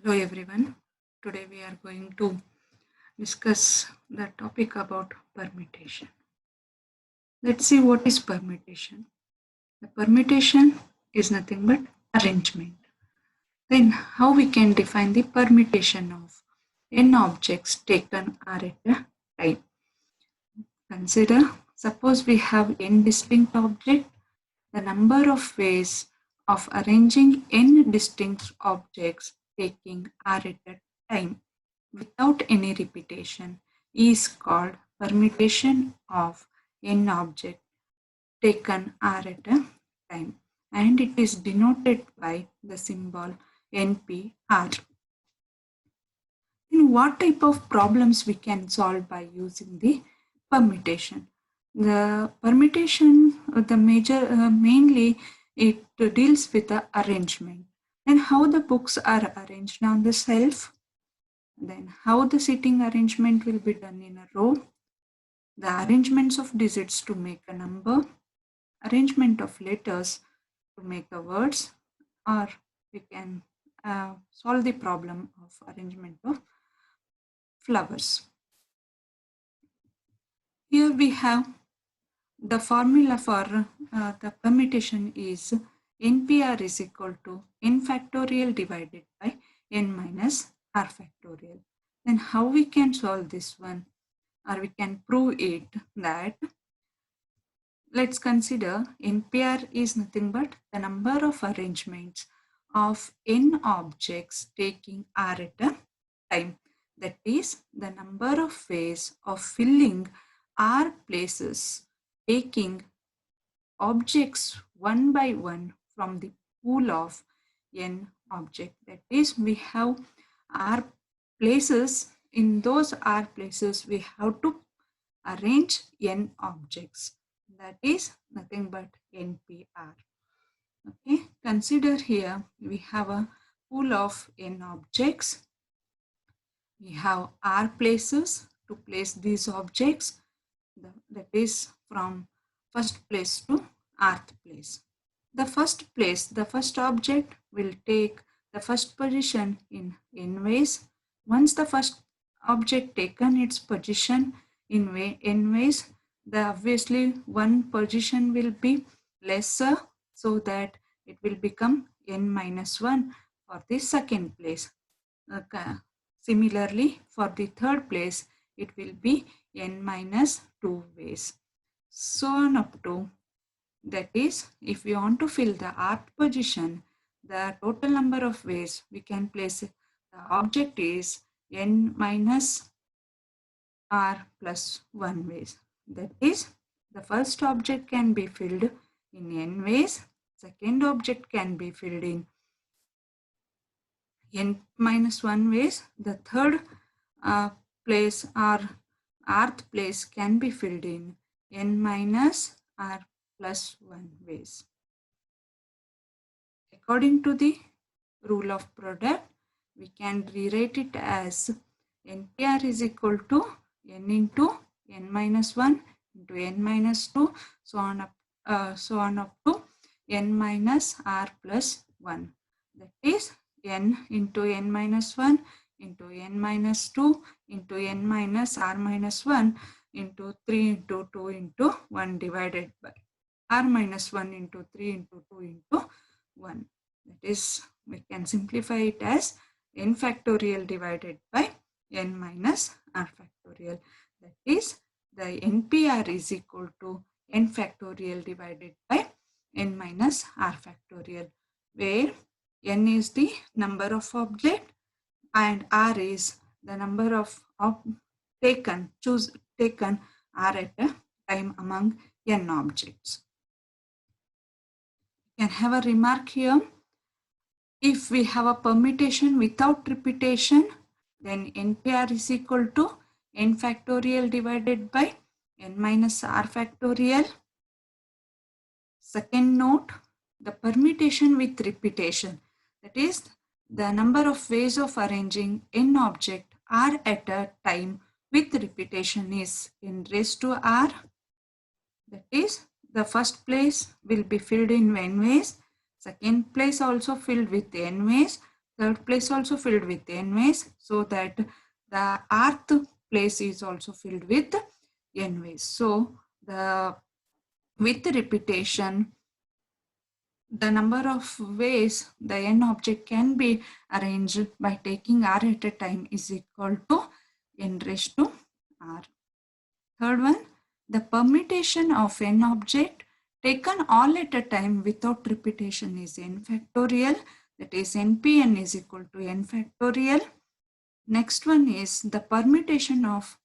Hello everyone. Today we are going to discuss the topic about permutation. Let's see what is permutation. The permutation is nothing but arrangement. Then how we can define the permutation of n objects taken are at a time. Consider, suppose we have n distinct objects. The number of ways of arranging n distinct objects taking are at a time without any repetition is called permutation of n object taken r at a time, and it is denoted by the symbol npr. In what type of problems we can solve by using the permutation? The permutation, mainly it deals with the arrangement and how the books are arranged on the shelf. Then how the seating arrangement will be done in a row, the arrangements of digits to make a number, arrangement of letters to make a words, or we can solve the problem of arrangement of flowers. Here we have the formula for the permutation is NPR is equal to n factorial divided by n minus r factorial. Then how we can solve this one, or we can prove it that, let's consider NPR is nothing but the number of arrangements of n objects taking r at a time. That is the number of ways of filling r places taking objects one by one from the pool of n object. That is, we have r places. In those r places, we have to arrange n objects. That is nothing but NPR. Okay, consider here we have a pool of n objects. We have r places to place these objects. That is from first place to rth place. The first object will take the first position in n ways. Once the first object taken its position in n ways, the obviously one position will be lesser, so that it will become n minus 1 for the second place. Similarly, for the third place, it will be n minus 2 ways. So on up to, that is, if we want to fill the rth position, the total number of ways we can place the object is n minus r plus 1 ways. That is, the first object can be filled in n ways, second object can be filled in n minus 1 ways, the third place or rth place can be filled in n minus r plus 1 ways. According to the rule of product, we can rewrite it as NPR is equal to n into n minus 1 into n minus 2, so on up to n minus r plus 1. That is n into n minus 1 into n minus 2 into n minus r minus 1 into 3 into 2 into 1 divided by r minus 1 into 3 into 2 into 1. That is, we can simplify it as n factorial divided by n minus r factorial. That is, the NPR is equal to n factorial divided by n minus r factorial, where n is the number of object and r is the number of taken r at a time among n objects. You can have a remark here. If we have a permutation without repetition, then NPR is equal to n factorial divided by n minus r factorial. Second note, the permutation with repetition, that is, the number of ways of arranging n object r at a time with repetition is n raised to r. That is, the first place will be filled in n ways, second place also filled with n ways, third place also filled with n ways, so that the rth place is also filled with n ways. So with repetition, the number of ways the n object can be arranged by taking r at a time is equal to n raised to r. Third one, the permutation of n object taken all at a time without repetition is n factorial, that is npn is equal to n factorial. Next one is the permutation of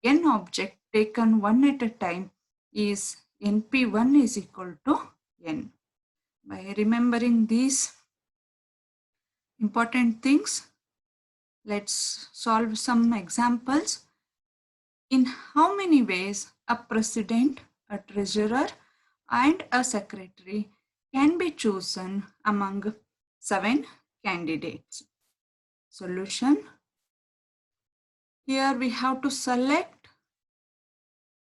n object taken one at a time is np1 is equal to n. By remembering these important things, let's solve some examples. In how many ways a president, a treasurer, and a secretary can be chosen among 7 candidates? Solution. Here we have to select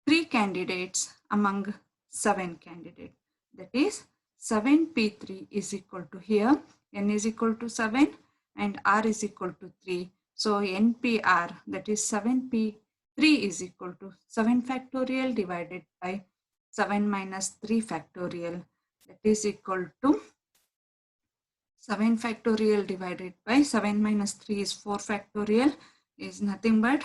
3 candidates among 7 candidates. That is 7p3 is equal to here, n is equal to 7 and r is equal to 3. So npr, that is 7p3 is equal to 7 factorial divided by 7 minus 3 factorial, that is equal to 7 factorial divided by 7 minus 3 is 4 factorial, is nothing but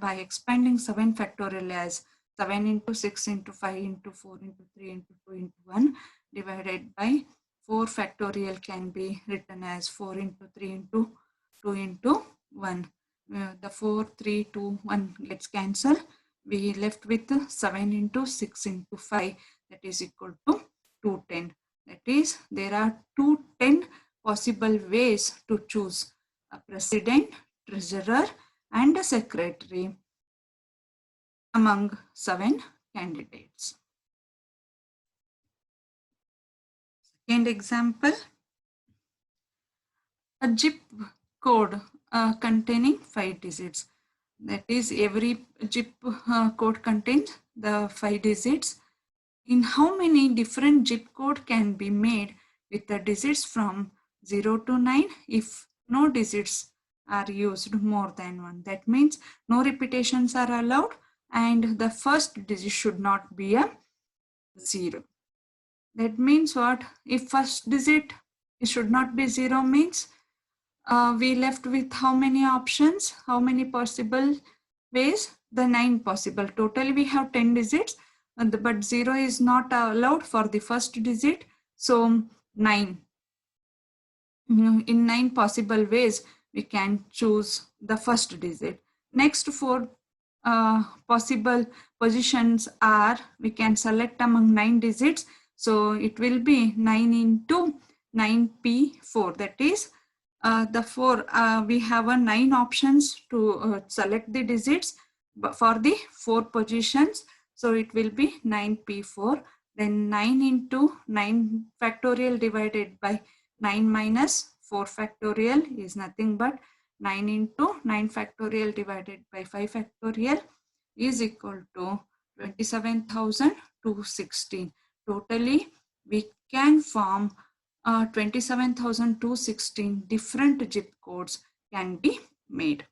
by expanding 7 factorial as 7 into 6 into 5 into 4 into 3 into 2 into 1 divided by 4 factorial can be written as 4 into 3 into 2 into 1. The 4, 3, 2, 1 gets cancelled. We left with 7 into 6 into 5, that is equal to 210. That is, there are 210 possible ways to choose a president, treasurer, and a secretary among 7 candidates. Second example, a zip code containing 5 digits. That is, every zip code contains the 5 digits. In how many different zip code can be made with the digits from 0 to 9 if no digits are used more than one? That means no repetitions are allowed and the first digit should not be a 0. That means what? If first digit should not be 0 means we left with how many options, how many possible ways? The 9 possible. Totally we have 10 digits, but 0 is not allowed for the first digit. So 9. In 9 possible ways, we can choose the first digit. Next 4 possible positions are, we can select among 9 digits. So it will be 9 into 9p4. That is, the 4, we have 9 options to select the digits for the 4 positions. So it will be 9p4. Then 9 into 9 factorial divided by 9 minus 4 factorial is nothing but 9 into 9 factorial divided by 5 factorial is equal to 27,216. Totally, we can form 27,216 different zip codes can be made.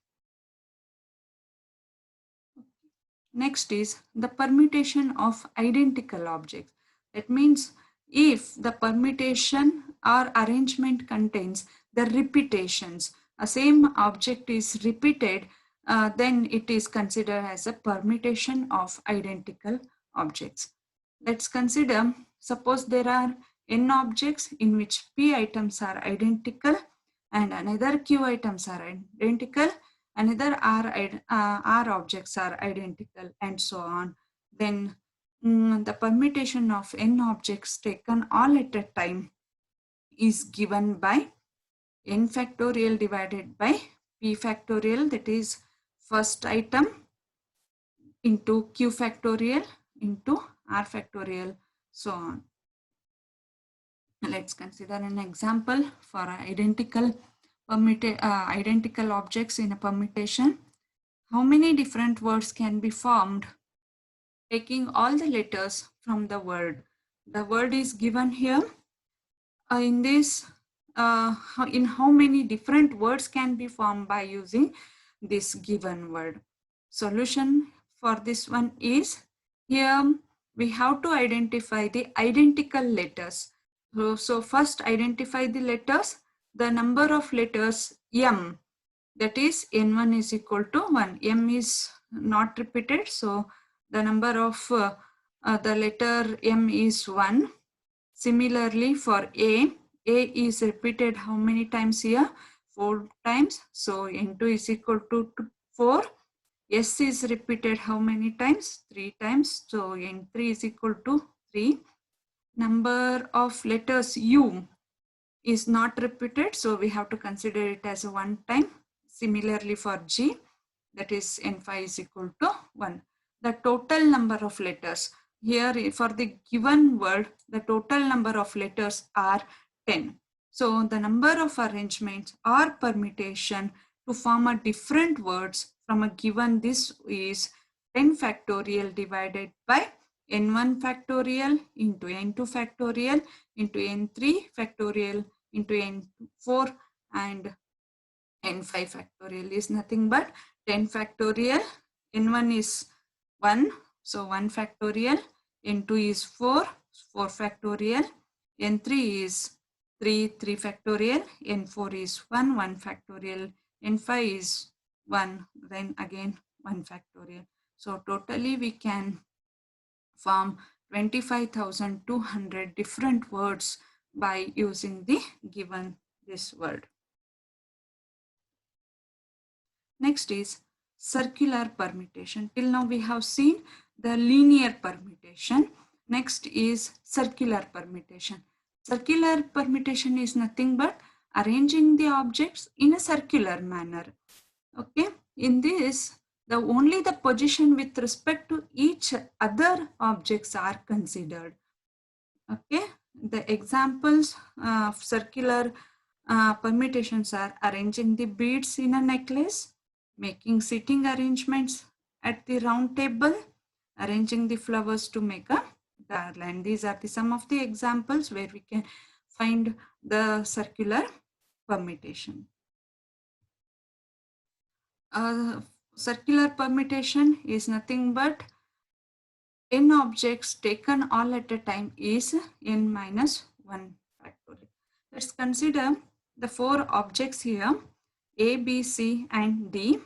Next is the permutation of identical objects. That means if the permutation or arrangement contains the repetitions, a same object is repeated, then it is considered as a permutation of identical objects. Let's consider, suppose there are n objects in which p items are identical and another q items are identical, another R objects are identical, and so on. Then the permutation of n objects taken all at a time is given by n factorial divided by p factorial, that is first item into q factorial into r factorial, so on. Let's consider an example for identical objects in a permutation. How many different words can be formed taking all the letters from the word? The word is given here. In this in how many different words can be formed by using this given word. Solution for this one is, here we have to identify the identical letters. So first identify the letters. The number of letters m, that is n1 is equal to 1. M is not repeated, so the number of the letter m is 1. Similarly for A is repeated how many times here? 4 times. So N2 is equal to 4. S is repeated how many times? 3 times. So N3 is equal to 3. Number of letters U is not repeated, so we have to consider it as a one time. Similarly for G, that is N5 is equal to 1. The total number of letters, here for the given word, the total number of letters are 10. So the number of arrangements or permutation to form a different words from a given this is 10 factorial divided by n1 factorial into n2 factorial into n3 factorial into n4 and n5 factorial is nothing but 10 factorial. N1 is 1, so 1 factorial. N2 is 4, 4 factorial. N3 is 3, 3 factorial. N4 is 1, 1 factorial. N5 is 1, then again 1 factorial. So totally we can form 25,200 different words by using the given this word. Next is circular permutation. Till now we have seen the linear permutation. Next is circular permutation. Circular permutation is nothing but arranging the objects in a circular manner. Okay, in this only the position with respect to each other objects are considered. Okay, the examples of circular permutations are arranging the beads in a necklace, making sitting arrangements at the round table, arranging the flowers to make a garland. These are some of the examples where we can find the circular permutation. Circular permutation is nothing but n objects taken all at a time is n minus 1 factorial. Let's consider the 4 objects here, A, B, C and D.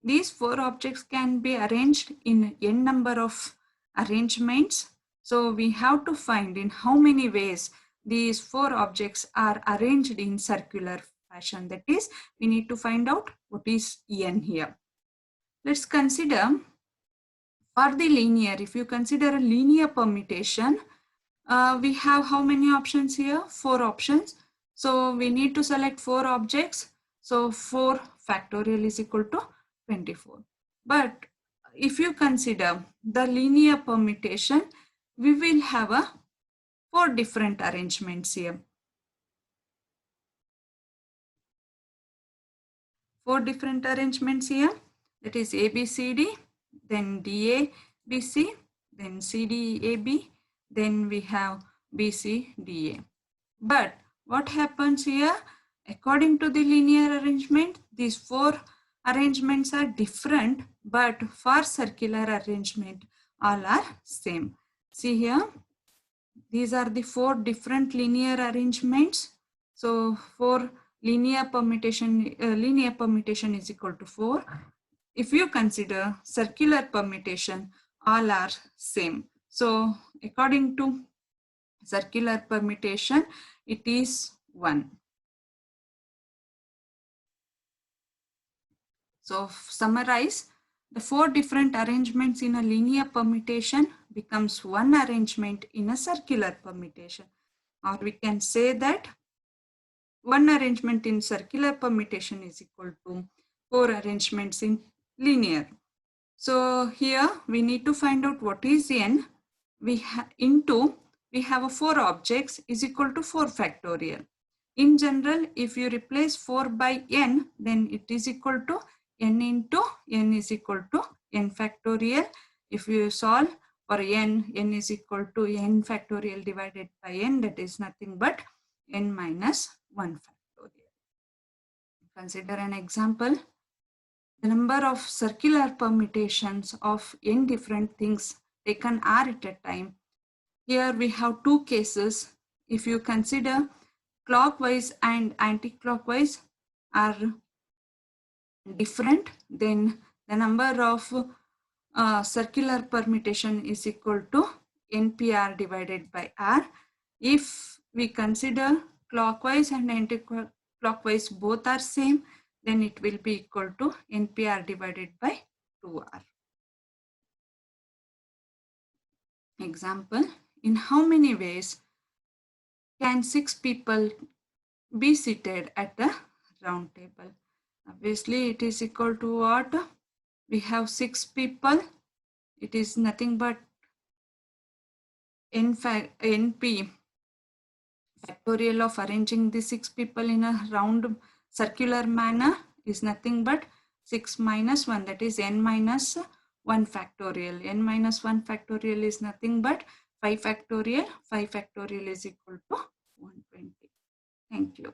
These 4 objects can be arranged in n number of arrangements. So we have to find in how many ways these 4 objects are arranged in circular fashion. That is, we need to find out what is n here. Let's consider for the linear, if you consider a linear permutation, we have how many options here? 4 options. So we need to select 4 objects. So 4 factorial is equal to 24. But if you consider the linear permutation, we will have 4 different arrangements here. 4 different arrangements here. That is A, B, C, D, then D, A, B, C, then C, D, A, B, then we have B, C, D, A. But what happens here? According to the linear arrangement, these 4 arrangements are different, but for circular arrangement, all are same. See here, these are the 4 different linear arrangements. So for linear permutation is equal to 4. If you consider circular permutation, all are same. So according to circular permutation, it is 1. So summarize, the 4 different arrangements in a linear permutation becomes 1 arrangement in a circular permutation. Or we can say that 1 arrangement in circular permutation is equal to 4 arrangements in linear. So here we need to find out what is n. We have 4 objects is equal to 4 factorial. In general, if you replace 4 by n, then it is equal to n into n is equal to n factorial. If you solve for n is equal to n factorial divided by n, that is nothing but n minus 1 factorial. Consider an example. The number of circular permutations of n different things taken are at a time. Here we have two cases. If you consider clockwise and anti-clockwise are different, then the number of circular permutation is equal to NPR divided by R. If we consider clockwise and anti-clockwise both are same, then it will be equal to NPR divided by 2R. Example, in how many ways can 6 people be seated at a round table? Obviously, it is equal to what? We have 6 people. It is nothing but NP factorial of arranging the 6 people in a round circular manner is nothing but 6 minus 1, that is n minus 1 factorial. N minus 1 factorial is nothing but 5 factorial. 5 factorial is equal to 120. Thank you.